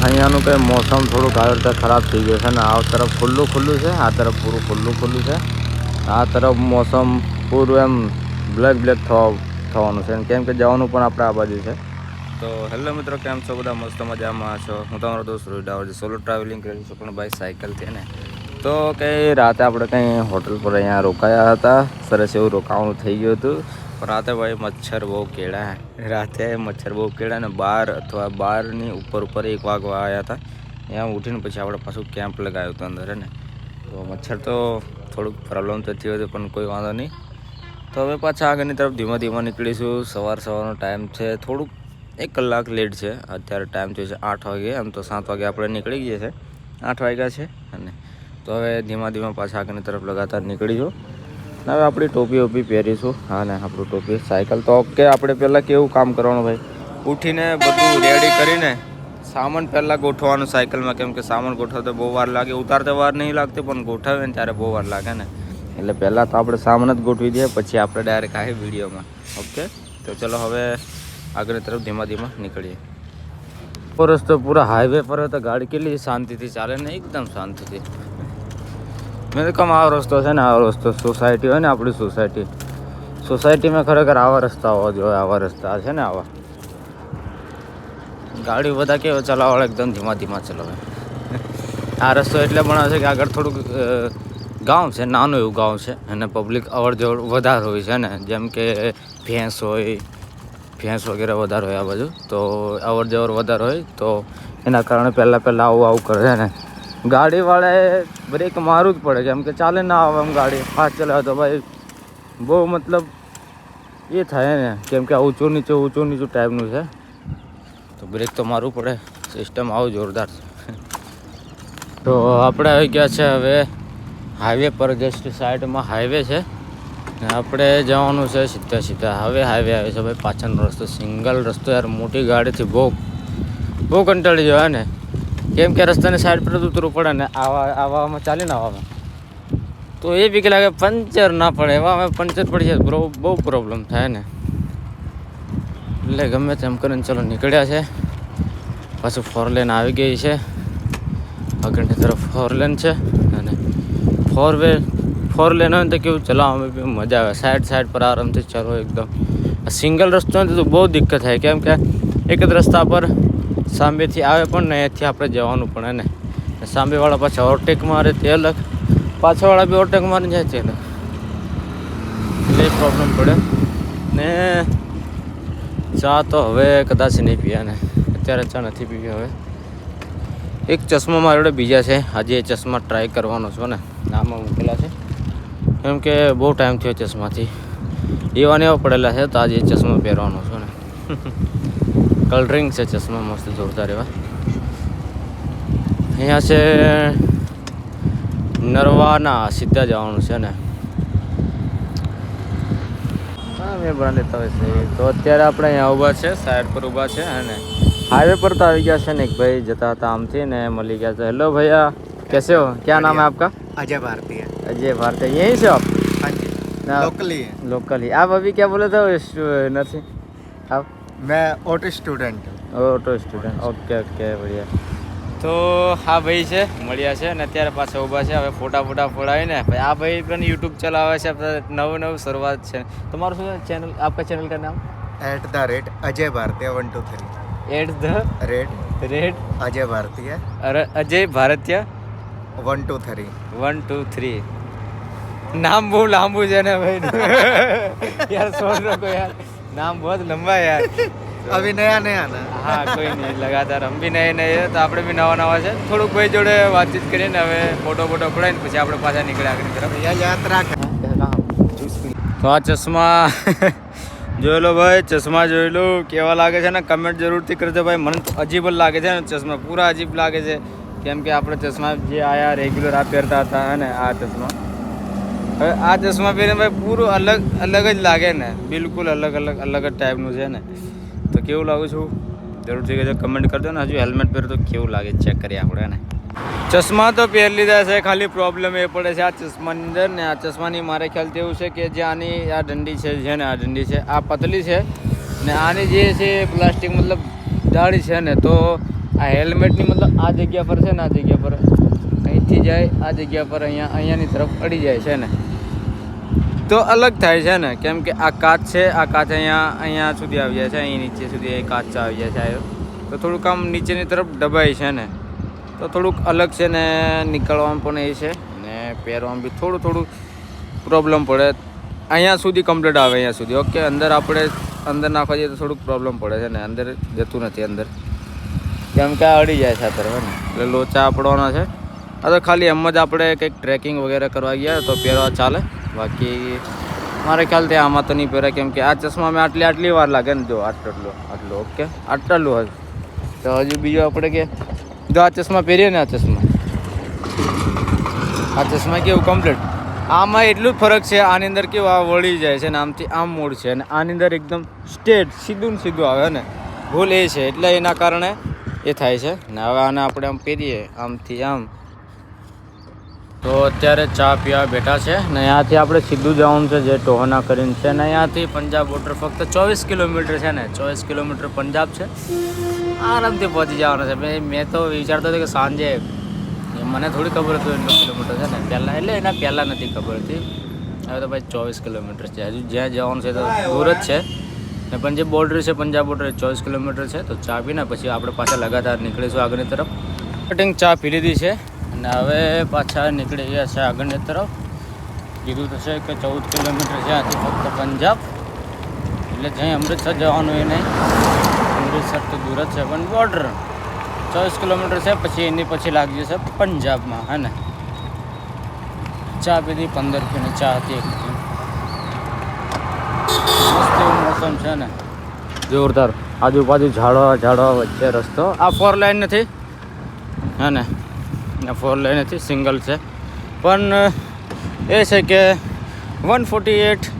અહીંયાનું કંઈ મોસમ થોડુંક આવી રીતે ખરાબ થઈ ગયું છે ને આ તરફ ખુલ્લું છે, આ તરફ પૂરું ખુલ્લું છે. આ તરફ મોસમ પૂરું એમ બ્લેક થવાનું છે, કેમ કે જવાનું પણ આપણે આ બાજુ છે. તો હેલો મિત્રો, કેમ છો બધા? મસ્ત મજામાં છો? હું તમારો દોસ્ત રોહિત ડાવર સોલો ટ્રાવેલિંગ કરું છું પણ ભાઈ સાયકલથી ને. તો કંઈ રાતે આપણે કંઈ હોટલ પર અહીંયા રોકાયા હતા, સરસ એવું રોકાવાનું થઈ ગયું હતું. પણ રાતે ભાઈ મચ્છર બહુ કેળા ને બારની ઉપર 1 વાગવા આવ્યા હતા. ત્યાં ઉઠીને પછી આપણે પાછું કેમ્પ લગાવ્યું હતું અંદર ને. તો મચ્છર તો થોડુંક પ્રોબ્લેમ તો થયો હતો પણ કોઈ વાંધો નહીં. તો હવે પાછા આગળની તરફ ધીમા નીકળીશું. સવારનો ટાઈમ છે, થોડુંક 1 કલાક લેટ છે. અત્યારે ટાઈમ થયો છે 8 વાગે, આમ તો 7 વાગે આપણે નીકળી ગયા છે, 8 વાગ્યા છે. અને તો હવે ધીમા પાછા આગળની તરફ લગાતાર નીકળીશું. હવે આપણી ટોપી પહેરીશું. હા ને, આપણું ટોપી સાયકલ તો ઓકે. આપણે પહેલાં કેવું કામ કરવાનું ભાઈ, ઉઠીને બધું રેડી કરીને સામાન પહેલાં ગોઠવવાનું સાયકલમાં, કેમ કે સામાન ગોઠવતો બહુ વાર લાગે. ઉતારતા વાર નહીં લાગતી પણ ગોઠવે ને ત્યારે બહુ વાર લાગે ને. એટલે પહેલાં તો આપણે સામાન જ ગોઠવી દઈએ, પછી આપણે ડાયરેક્ટ આવી વિડીયોમાં. ઓકે, તો ચલો હવે આગળની તરફ ધીમા નીકળીએ. રસ્તો પૂરા હાઈવે પર હોય તો ગાડી કેટલી શાંતિથી ચાલે ને, એકદમ શાંતિથી. મેં તો કમ આવો રસ્તો છે ને, આવો રસ્તો સોસાયટી હોય ને, આપણી સોસાયટીમાં ખરેખર આવા રસ્તા હોવા જોઈએ. આવા રસ્તા છે ને, આવા ગાડી બધા કેવો ચલાવવાળા એકદમ ધીમા ચલાવે. આ રસ્તો એટલે બનાવે છે કે આગળ થોડુંક ગામ છે, નાનું એવું ગામ છે, અને પબ્લિક અવર જવર વધારે હોય છે ને. જેમ કે ભેંસ વગેરે વધારે હોય આ બાજુ, તો અવર જવર વધારે હોય. તો એના કારણે પહેલાં આવું કરે છે ને. ગાડીવાળાએ બ્રેક મારવું જ પડે, કેમ કે ચાલે ના આવે આમ ગાડી ફાસ્ટ ચલાવે તો ભાઈ બહુ મતલબ એ થાય ને, કેમ કે આ ઊંચું નીચું ટાઈપનું છે. તો બ્રેક તો મારવું પડે. સિસ્ટમ આવું જોરદાર છે. તો આપણે આવી ગયા છે હવે હાઈવે પર. જસ્ટ સાઈડમાં હાઈવે છે ને આપણે જવાનું છે સીધા. હવે હાઈવે આવે છે ભાઈ. પાછળનો રસ્તો સિંગલ રસ્તો યાર, મોટી ગાડીથી બહુ કંટાળી જવાય ને, કેમ કે રસ્તાની સાઈડ પર ઉતરવું પડે ને. આવામાં ચાલીને આવવામાં તો એ બીક લાગે પંચર ના પડે. એવામાં પંચર પડી જાય બહુ પ્રોબ્લેમ થાય ને. એટલે ગમે તેમ કરીને ચલો નીકળ્યા છે. પાછું 4 લેન આવી ગઈ છે. આગળની તરફ 4 લેન છે, અને 4 લેન હોય ને તો કેવું ચલાવવામાં મજા આવે. સાઈડ પર આરામથી ચાલો એકદમ. સિંગલ રસ્તો હોય તો બહુ દિક્કત થાય, કેમ કે એક જ રસ્તા પર સામેથી આવે પણ ને, એથી આપણે જવાનું પણ ને. સામેવાળા પાછા ઓવરટેક મારે તે અલગ, પાછળવાળા બી ઓવરટેક મારી જાય તે અલગ, એટલે પ્રોબ્લેમ પડે ને. ચા તો હવે કદાચ નહીં પીયા ને, અત્યારે ચા નથી પીવી. હવે એક ચશ્મા મારા જોડે બીજા છે, આજે એ ચશ્મા ટ્રાય કરવાનો છો ને. આમાં મૂકેલા છે, કેમ કે બહુ ટાઈમ થયો ચશ્માથી, એવા પડેલા છે. તો આજે એ ચશ્મા પહેરવાનો છો ને. કલરિંગ છે ચશ્મા મસ્ત જોરદાર એવા. અહીંયા છે નરવાના, સીધા જવાનું છે ને. મેં બના લેતા હોય છે. તો અત્યારે આપણે અહીંયા ઊભા છે, સાઈડ પર ઊભા છે, અને हाईवे पर तो आ गया है ने. एक भाई जता था हमसे ने मिल गया था. हेलो भैया, कैसे हो? क्या नाम है आपका? अजय भारती है. अजय भारती, यहीं से आप? हाँ जी, लोकल ही. आप अभी क्या बोले थे नर्सिंग? आप? मैं ऑटो स्टूडेंट हूँ. Auto student. ઓકે बढ़िया. તો હા ભાઈ છે, મળ્યા છે ને અત્યારે પાછા ઊભા છે. હવે ફોટા પડાવીને ભાઈ આ ભાઈ પણ યુટ્યુબ ચલાવે છે, નવું શરૂઆત છે. તમારું શું ચેનલ? આપકા ચેનલ का नाम? @अजय भारती 123. रेट अजय भारती है. अजय भारतीय 123. 123. नाम બહુ લાંબુ છે ને ભાઈ. यार सोच रखो यार, नाम बहुत लंबा है यार. अभी नया ना. હા કોઈ નહીં, લગાતાર हम भी નए તો આપણે બી નવા છે. થોડુંક ભાઈ જોડે વાતચીત કરીને હવે ફોટો પડાવીને પછી આપણે પાછા નીકળ્યા આગળ તરફ. यात्रा તો આ ચશ્મા જોઈ લો ભાઈ, ચશ્મા જોઈ લો કેવા લાગે છે ને, કમેન્ટ જરૂરથી કરજો ભાઈ. મને તો અજીબ જ લાગે છે ને ચશ્મા, પૂરા અજીબ લાગે છે. કેમ કે આપણે ચશ્મા જે આયા રેગ્યુલર આ પહેરતા હતા ને, આ ચશ્મા, હવે આ ચશ્મા પહેરીને ભાઈ પૂરું અલગ જ લાગે ને, બિલકુલ અલગ જ ટાઈપનું છે ને. તો કેવું લાગુ છું જરૂરથી કહેજો, કમેન્ટ કરજો ને. હજુ હેલ્મેટ પહેરો તો કેવું લાગે ચેક કરીએ આપણે ને. ચશ્મા તો પહેરી લીધા છે, ખાલી પ્રોબ્લેમ એ પડે છે આ ચશ્માની અંદર ને. આ ચશ્માની મારે ખ્યાલથી એવું છે કે જે આની આ ડંડી છે ને, આ ડંડી છે આ પતલી છે ને, આની જે છે પ્લાસ્ટિક મતલબ જાડી છે ને, તો આ હેલ્મેટની મતલબ આ જગ્યા પર છે ને, આ જગ્યા પર અહીંથી જાય, આ જગ્યા પર અહીંયાની તરફ અડી જાય છે ને, તો અલગ થાય છે ને. કેમ કે આ કાચ છે, આ કાચ અહીંયા સુધી આવી જાય છે, અહીં નીચે સુધી એ કાચ આવી જાય છે. તો થોડુંક આમ નીચેની તરફ દબાય છે ને, તો થોડુંક અલગ છે ને, નીકળવામાં પણ એ છે ને પહેરવામાં બી થોડું પ્રોબ્લેમ પડે. અહીંયા સુધી કમ્પ્લીટ આવે, અહીંયા સુધી ઓકે. આપણે અંદર નાખવા જઈએ તો થોડુંક પ્રોબ્લેમ પડે છે ને, અંદર જતું નથી અંદર, કેમ કે આ અડી જાય છે આ તરફ ને, એટલે લોચા પડવાના છે. આ તો ખાલી એમ જ આપણે કંઈક ટ્રેકિંગ વગેરે કરવા ગયા તો પહેરવા ચાલે. બાકી મારે ખ્યાલથી આમાં તો નહીં પહેરાય, કેમ કે આ ચશ્મા મેં આટલી વાર લાગે ને, જો આટલું ઓકે, આટલું હોય તો હજુ બીજું આપણે કે જો આ ચશ્મા પહેરીએ ને, આ ચશ્મા કેવું કમ્પ્લીટ, આમાં એટલું જ ફરક છે. આની અંદર કેવું આ વળી જાય છે ને, આમથી આમ મોડ છે, અને આની અંદર એકદમ સ્ટ્રેટ સીધું આવે ને, ભૂલ એ છે, એટલે એના કારણે એ થાય છે ને. હવે આને આપણે આમ પહેરીએ આમથી આમ, તો અત્યારે ચા પીવા બેઠા છે ને. અહીંયાથી આપણે સીધું જવાનું છે જે ટોહના કરીને છે ને, અહીંયાથી પંજાબ બોર્ડર ફક્ત 24 કિલોમીટર છે ને, 24 કિલોમીટર પંજાબ છે, આરામથી પહોંચી જવાનું છે. મેં તો વિચારતો હતો કે સાંજે, મને થોડી ખબર હતી એટલું કિલોમીટર છે ને પહેલાં, એટલે એના પહેલાં નથી ખબર હતી. હવે તો ભાઈ 24 કિલોમીટર છે, હજુ જ્યાં જવાનું છે તો દૂર જ છે ને, પણ જે બોર્ડર છે પંજાબ બોર્ડર 24 કિલોમીટર છે. તો ચા પીને પછી આપણે પાછા લગાતાર નીકળીશું આગળની તરફ. કટિંગ ચા પી લીધી છે અને હવે પાછા નીકળી ગયા છે આગળની તરફ. કીધું તો છે કે 14 કિલોમીટર છે આથી ફક્ત પંજાબ, એટલે જ્યાં અમૃતસર જવાનું એ નહીં, અમૃતસર તો દૂર જ છે, પણ બોર્ડર 24 કિલોમીટર છે. પછી એની પછી લાગી જશે પંજાબમાં, હે ને. ચા પીધી 15 રૂપિયાની ચા હતી, મસ્ત એવું મોસમ છે ને, જોરદાર. આજુબાજુ ઝાડવા વચ્ચે રસ્તો. આ 4 લાઇન નથી, હે ને, 4 લાઇન નથી, સિંગલ છે. પણ એ છે કે 148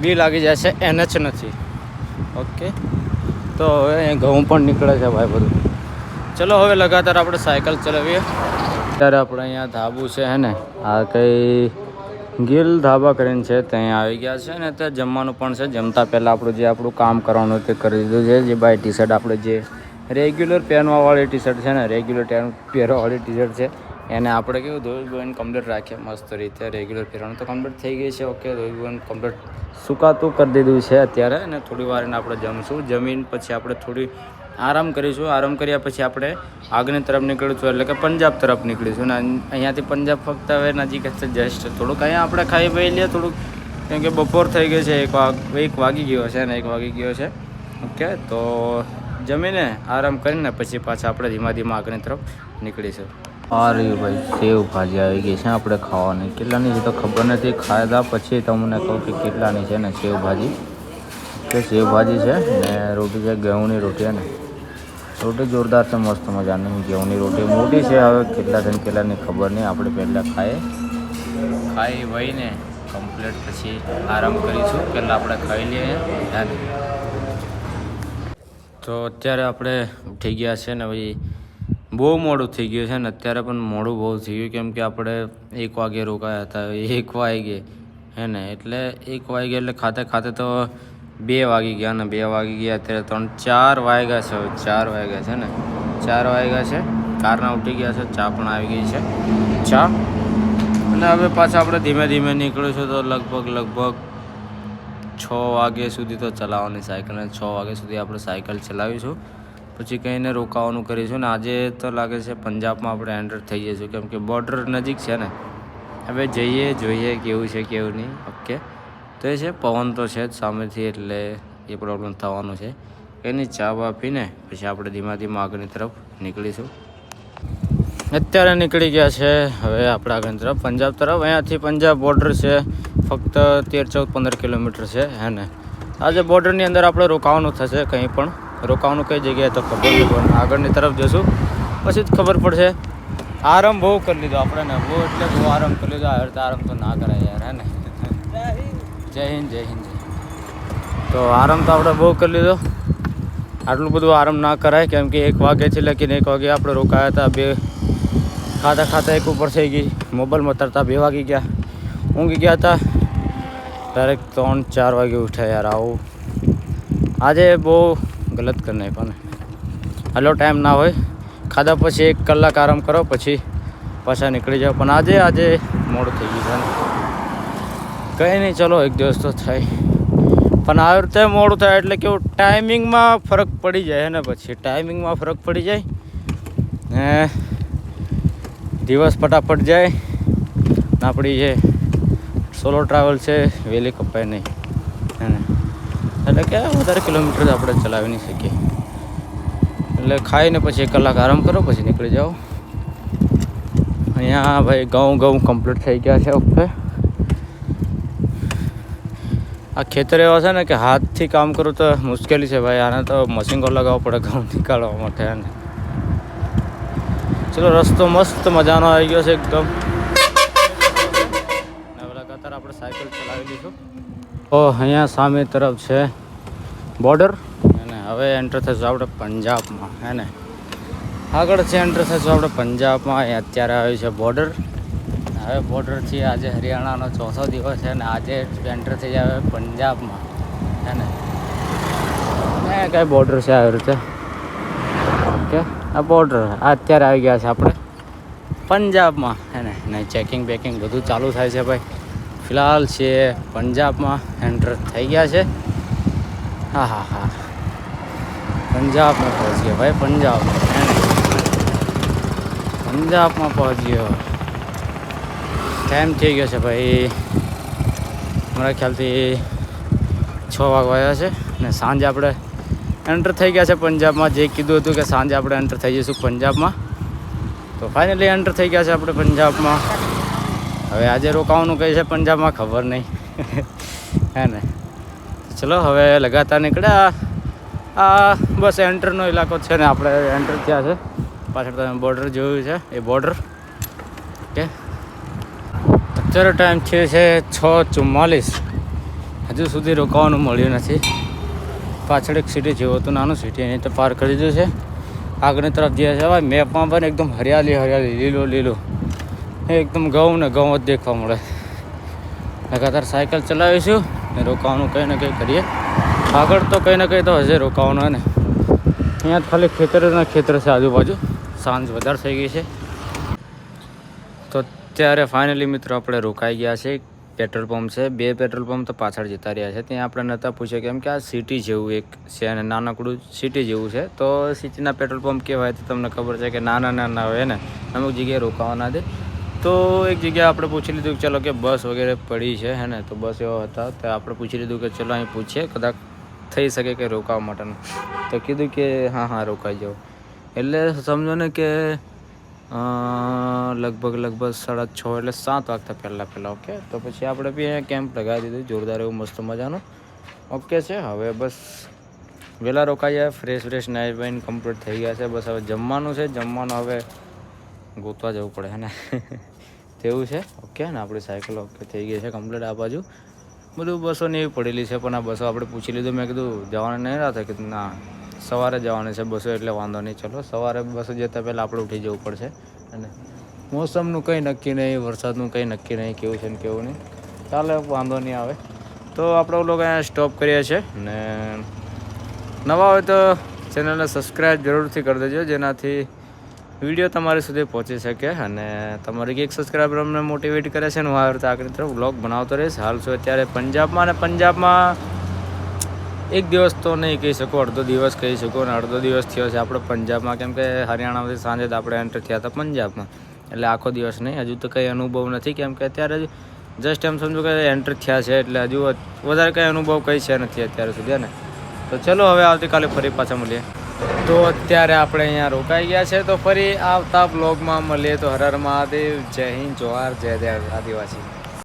બી લાગી જાય છે, NH નથી ઓકે. તો હવે ઘઉં પણ નીકળે છે ભાઈ બધું. ચલો હવે લગાતાર આપણે સાયકલ ચલાવીએ. અત્યારે આપણે અહીંયા ધાબુ છે, હે ને, આ કંઈ ગિલ ધાબા કરીને છે, ત્યાં આવી ગયા છે ને. ત્યાં જમવાનું પણ છે. જમતા પહેલાં આપણું કામ કરવાનું તે કરી દીધું છે. જે બાય ટી શર્ટ આપણે જે રેગ્યુલર પહેરવાવાળી ટી શર્ટ છે ને, રેગ્યુલર પહેરવાવાળી ટી શર્ટ છે, એને આપણે કેવું ધોઈને કમ્પ્લીટ રાખીએ મસ્ત રીતે. રેગ્યુલર પહેરવાનું તો કમ્પ્લીટ થઈ ગઈ છે ઓકે. ધોઈને કમ્પ્લીટ સુકાતું કરી દીધું છે અત્યારે. અને થોડી વાર એને આપણે જમશું. જમીન પછી આપણે થોડી આરામ કરીશું. આરામ કર્યા પછી આપણે આગળની તરફ નીકળીશું, એટલે કે પંજાબ તરફ નીકળીશું. અને અહીંયાથી પંજાબ ફક્ત હવે નજીક જ છે, જસ્ટ થોડુંક અહીંયા આપણે ખાઈ પી લઈએ થોડુંક, કેમ કે બપોર થઈ ગઈ છે, 1 વાગી ગયો છે ને, 1 વાગી ગયો છે ઓકે. તો જમીને આરામ કરીને પછી પાછા આપણે ધીમા આગળની તરફ નીકળીશું. આ રહ્યું ભાઈ સેવ ભાજી આવી ગઈ છે આપણે ખાવાની. કેટલાની છે તો ખબર નથી, ખાધા પછી તમને કહું કે કેટલાની છે ને. સેવ ભાજી કે સેવ ભાજી છે ને, રોટી છે ઘઉંની રોટી, ને રોટી જોરદાર છે, મસ્ત મજાની ઘઉંની રોટી મોટી છે. હવે કેટલા છે ને કેટલાની ખબર નહીં. આપણે પહેલાં ખાઈ વહીને કમ્પ્લીટ પછી આરામ કરીશું. પહેલાં આપણે ખાઈ લઈએ. તો અત્યારે આપણે ઉઠી ગયા છે ને, ભાઈ બહુ મોડું થઈ ગયું છે ને. અત્યારે પણ મોડું બહુ થઈ ગયું, કેમ કે આપણે 1 વાગે રોકાયા હતા, 1 વાગે, હે ને. એટલે 1 વાગે એટલે ખાતે તો 2 વાગી ગયા ને, 2 વાગી ગયા અત્યારે 4 વાગ્યા છે. 4 વાગ્યા છે ને, 4 વાગ્યા છે. કારના ઉઠી ગયા છે, ચા પણ આવી ગઈ છે, ચા. અને હવે પાછા આપણે ધીમે નીકળીશું. તો લગભગ 6 વાગ્યા સુધી તો ચલાવવાની સાયકલ, અને 6 વાગ્યા સુધી આપણે સાયકલ ચલાવીશું. પછી કંઈને રોકાવાનું કરીશું. ને આજે તો લાગે છે પંજાબમાં આપણે એન્ટર થઈ જઈશું, કેમ કે બોર્ડર નજીક છે ને. હવે જોઈએ કેવું છે કેવું નહીં ઓકે. તો એ છે પવન તો છે જ સામેથી, એટલે એ પ્રોબ્લેમ થવાનું છે. એની ચા બા પીને પછી આપણે ધીમા આગળની તરફ નીકળીશું. અત્યારે નીકળી ગયા છે હવે આપણે આગળની તરફ પંજાબ તરફ. અહીંયાથી પંજાબ બોર્ડર છે ફક્ત 13, 14, 15 કિલોમીટર છે, હે ને. આજે બોર્ડરની અંદર આપણે રોકાવાનું થશે, કંઈ પણ રોકાવાનું કઈ જગ્યાએ તો ખબર નહીં, પણ આગળની તરફ જશું પછી જ ખબર પડશે. આરામ બહુ કરી લીધો આપણે ને, બહુ આરામ કરી લીધો. આરામ તો ના કરાય યાર, હે ને. જય હિન્દ. તો આરામ તો આપણે બહુ કરી લીધો. આટલું બધું આરામ ના કરાય, કેમ કે 1 વાગ્યાથી લખીને 1 વાગે આપણે રોકાયા હતા. 2 ખાતા 1 ઉપર થઈ ગઈ. મોબાઈલમાં તરતા 2 વાગી ગયા. ઊંઘી ગયા હતા ડાયરેક્ટ 3, 4 વાગે ઉઠ્યા યાર. આવું આજે બહુ ગલત કરી નાખ્યો ને. આટલો ટાઈમ ના હોય ખાધા પછી 1 કલાક આરામ કરો પછી પાછા નીકળી જાઓ. પણ આજે મોડું થઈ ગયું છે ને કંઈ નહીં, ચલો એક દિવસ તો થાય. પણ આવી રીતે મોડું થાય એટલે કેવું ટાઈમિંગમાં ફરક પડી જાય ને, પછી ટાઈમિંગમાં ફરક પડી જાય ને દિવસ ફટાફટ જાય ને આપણી જે સોલો ટ્રાવેલ છે વહેલી કપાય નહીં એને, એટલે કે વધારે કિલોમીટર આપણે ચલાવી નહીં શકીએ. એટલે ખાઈને પછી 1 કલાક આરામ કરો પછી નીકળી જાઓ. અહીંયા ભાઈ ઘઉં કમ્પ્લીટ થઈ ગયા છે વખતે. આ ખેતર એવા છે ને કે હાથથી કામ કરું તો મુશ્કેલી છે ભાઈ, આને તો મશીનો લગાવવો પડે ઘઉં નીકાળવા માટે. અને ચલો રસ્તો મસ્ત મજાનો આવી ગયો છે એકદમ. લગાતાર આપણે સાયકલ ચલાવી લઈશું. તો અહીંયા સામે તરફ છે બોર્ડર અને હવે એન્ટર થઈશું આપણે પંજાબમાં, હે ને આગળ છે એન્ટર થઈશું આપણે પંજાબમાં. અહીં અત્યારે આવ્યું છે બોર્ડર. હવે બોર્ડરથી આજે હરિયાણાનો 4થો દિવસ છે ને આજે એન્ટર થઈ જાય પંજાબમાં, હે ને કઈ બોર્ડર છે આવી રીતે. ઓકે આ બોર્ડર અત્યારે આવી ગયા છે આપણે પંજાબમાં, હે ને ચેકિંગ બેકિંગ બધું ચાલુ થાય છે ભાઈ. ફિલહાલ છે પંજાબમાં એન્ટર થઈ ગયા છે. હા પંજાબમાં પહોંચ ગયા ભાઈ, પંજાબમાં પહોંચ ગયો. ટાઈમ થઈ ગયો છે ભાઈ, મારા ખ્યાલથી 6 વાગ્યા છે ને સાંજે આપણે એન્ટર થઈ ગયા છે પંજાબમાં. જે કીધું હતું કે સાંજે આપણે એન્ટર થઈ જઈશું પંજાબમાં, તો ફાઇનલી એન્ટર થઈ ગયા છે આપણે પંજાબમાં. હવે આજે રોકાવાનું કહે છે પંજાબમાં ખબર નહીં હે ને. ચલો હવે લગાતાર નીકળ્યા. આ બસ એન્ટરનો ઇલાકો છે ને, આપણે એન્ટર થયા છે. પાછળ તમે બોર્ડર જોયું છે એ બોર્ડર. ઓકે અત્યારે ટાઈમ છે 6:44. હજુ સુધી રોકાવાનું મળ્યું નથી. પાછળ એક સિટી જેવું હતું નાનું સિટી, એની તો પાર કરી દીધું છે. આગળની તરફ જે છે ભાઈ મેપમાં પણ એકદમ હરિયાળી લીલું એકદમ ઘઉં જ દેખવા મળે. લગાતાર સાયકલ ચલાવીશું ને રોકાવાનું કંઈ ને કંઈ કરીએ. આગળ તો કંઈ ને કંઈ તો હશે રોકાવાનું હે ને. અહીંયા ખાલી ખેતર છે આજુબાજુ. સાંજ વધારે થઈ ગઈ છે તો અત્યારે ફાઇનલી મિત્રો આપણે રોકાઈ ગયા છે. પેટ્રોલ પંપ છે, 2 પેટ્રોલ પંપ તો પાછળ જતા રહ્યા છે. ત્યાં આપણે નહોતા પૂછ્યા કેમ કે આ સિટી જેવું એક છે અને નાનકડું સિટી જેવું છે. તો સિટીના પેટ્રોલ પંપ કેવાય તો તમને ખબર છે કે નાના હોય ને, અમુક જગ્યાએ રોકાવાના દે. તો એક જગ્યાએ આપણે પૂછી લીધું કે ચલો કે બસ વગેરે પડી છે હે ને, તો બસ એવા હતા તો આપણે પૂછી લીધું કે ચલો અહીં પૂછીએ કદાચ થઈ શકે કે રોકાવા માટેનું. તો કીધું કે હા રોકાઈ જાઓ. એટલે સમજો ને કે લગભગ 6:30 એટલે 7 વાગતા પહેલાં. ઓકે તો પછી આપણે બી અહીંયા કેમ્પ લગાવી દીધું જોરદાર એવું મસ્ત મજાનું. ઓકે છે હવે બસ વહેલા રોકાઈ જાય. ફ્રેશ નાઈ બાઈને કમ્પ્લીટ થઈ ગયા છે. બસ હવે જમવાનું છે, જમવાનું હવે ગોતવા જવું પડે હે ને તેવું છે. ઓકે ને આપણી સાયકલ ઓકે થઈ ગઈ છે કમ્પ્લીટ. આ બાજુ બધું બસો ને એવી પડેલી છે, પણ આ બસો આપણે પૂછી લીધું. મેં કીધું જવાના નહીં રહેતા, કીધું ના સવારે જવાની છે બસો એટલે વાંધો નહીં. ચલો સવારે બસો જતાં પહેલાં આપણે ઉઠી જવું પડશે. અને મોસમનું કંઈ નક્કી નહીં, વરસાદનું કંઈ નક્કી નહીં, કેવું છે ને કેવું નહીં. ચાલે વાંધો નહીં આવે. તો આપણે લોકો અહીંયા સ્ટોપ કરીએ છીએ ને નવા હોય તો ચેનલને સબસ્ક્રાઈબ જરૂરથી કરી દેજો, જેનાથી વિડીયો તમારી સુધી પહોંચી શકે. અને તમારી એક સબસ્ક્રાઈબર અમને મોટિવેટ કરે છે ને હું આવી રીતે આગળ તરફ વ્લોગ બનાવતો રહીશ. હાલ છું અત્યારે પંજાબમાં, અને પંજાબમાં એક દિવસ તો નહીં કહી શકું, અડધો દિવસ કહી શકું. અને અડધો દિવસ થયો છે આપણે પંજાબમાં, કેમ કે હરિયાણામાંથી સાંજે જ આપણે એન્ટર થયા હતા પંજાબમાં. એટલે આખો દિવસ નહીં, હજુ તો કંઈ અનુભવ નથી, કેમ કે અત્યારે જસ્ટ એમ સમજો કે એન્ટર થયા છે. એટલે હજુ વધારે કંઈ અનુભવ કંઈ છે નથી અત્યાર સુધી ને. તો ચલો હવે આવતીકાલે ફરી પાછા મળીએ. તો અત્યારે આપણે અહીંયા રોકાઈ ગયા છે, તો ફરી આવતા બ્લોગમાં મળીએ. તો હર હર મહાદેવ, જય હિન્દ, જોહાર, જય દેવ આદિવાસી.